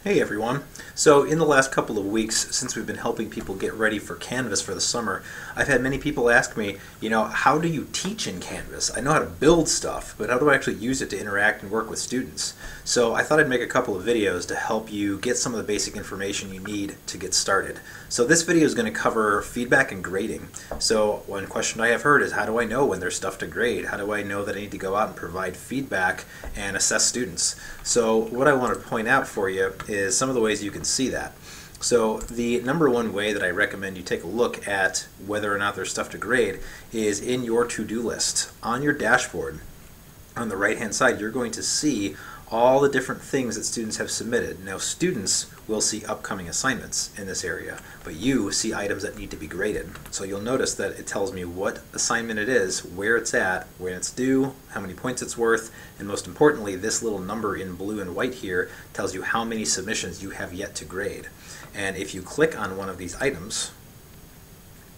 Hey everyone. So in the last couple of weeks, since we've been helping people get ready for Canvas for the summer, I've had many people ask me, how do you teach in Canvas? I know how to build stuff, but how do I actually use it to interact and work with students? So I thought I'd make a couple of videos to help you get some of the basic information you need to get started. So this video is going to cover feedback and grading. So one question I have heard is, how do I know when there's stuff to grade? How do I know that I need to go out and provide feedback and assess students? So what I want to point out for you is some of the ways you can see that. So the number one way that I recommend you take a look at whether or not there's stuff to grade is in your to-do list. On your dashboard, on the right hand side, you're going to see all the different things that students have submitted. Now students will see upcoming assignments in this area, but you see items that need to be graded. So you'll notice that it tells me what assignment it is, where it's at, when it's due, how many points it's worth, and most importantly, this little number in blue and white here tells you how many submissions you have yet to grade. And if you click on one of these items,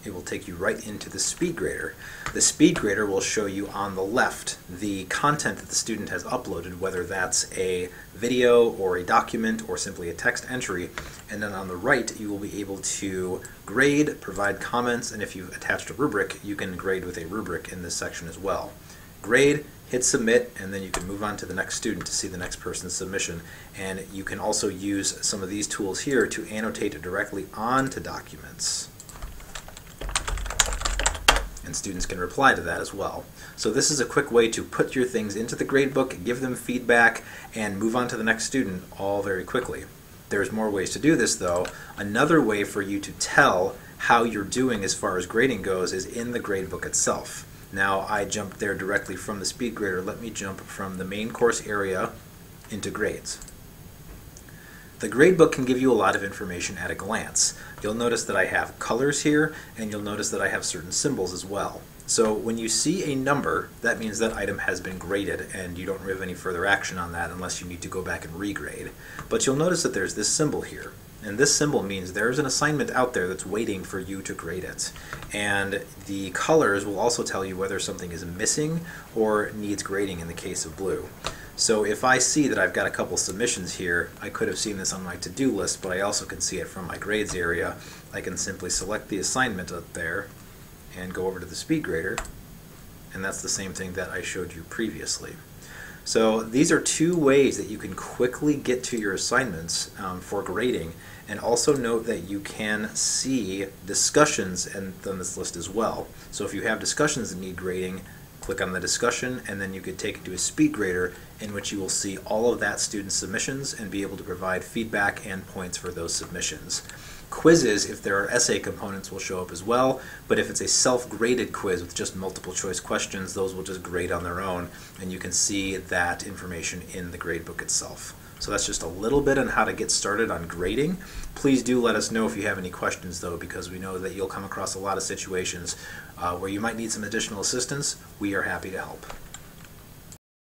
it will take you right into the speed grader. The speed grader will show you on the left the content that the student has uploaded, whether that's a video or a document or simply a text entry. And then on the right, you will be able to grade, provide comments, and if you've attached a rubric, you can grade with a rubric in this section as well. Grade, hit submit, and then you can move on to the next student to see the next person's submission. And you can also use some of these tools here to annotate directly onto documents. And students can reply to that as well. So this is a quick way to put your things into the gradebook, give them feedback, and move on to the next student all very quickly. There's more ways to do this though. Another way for you to tell how you're doing as far as grading goes is in the gradebook itself. Now I jumped there directly from the speed grader. Let me jump from the main course area into grades. The gradebook can give you a lot of information at a glance. You'll notice that I have colors here, and you'll notice that I have certain symbols as well. So when you see a number, that means that item has been graded, and you don't have any further action on that unless you need to go back and regrade. But you'll notice that there's this symbol here. And this symbol means there's an assignment out there that's waiting for you to grade it. And the colors will also tell you whether something is missing or needs grading in the case of blue. So if I see that I've got a couple submissions here, I could have seen this on my to-do list, but I also can see it from my grades area. I can simply select the assignment up there and go over to the speed grader, and that's the same thing that I showed you previously. So these are two ways that you can quickly get to your assignments for grading, and also note that you can see discussions on this list as well. So if you have discussions that need grading, click on the discussion, and then you could take it to a speed grader in which you will see all of that student's submissions and be able to provide feedback and points for those submissions. Quizzes, if there are essay components, will show up as well, but if it's a self-graded quiz with just multiple choice questions, those will just grade on their own, and you can see that information in the gradebook itself. So that's just a little bit on how to get started on grading. Please do let us know if you have any questions though, because we know that you'll come across a lot of situations where you might need some additional assistance. We are happy to help.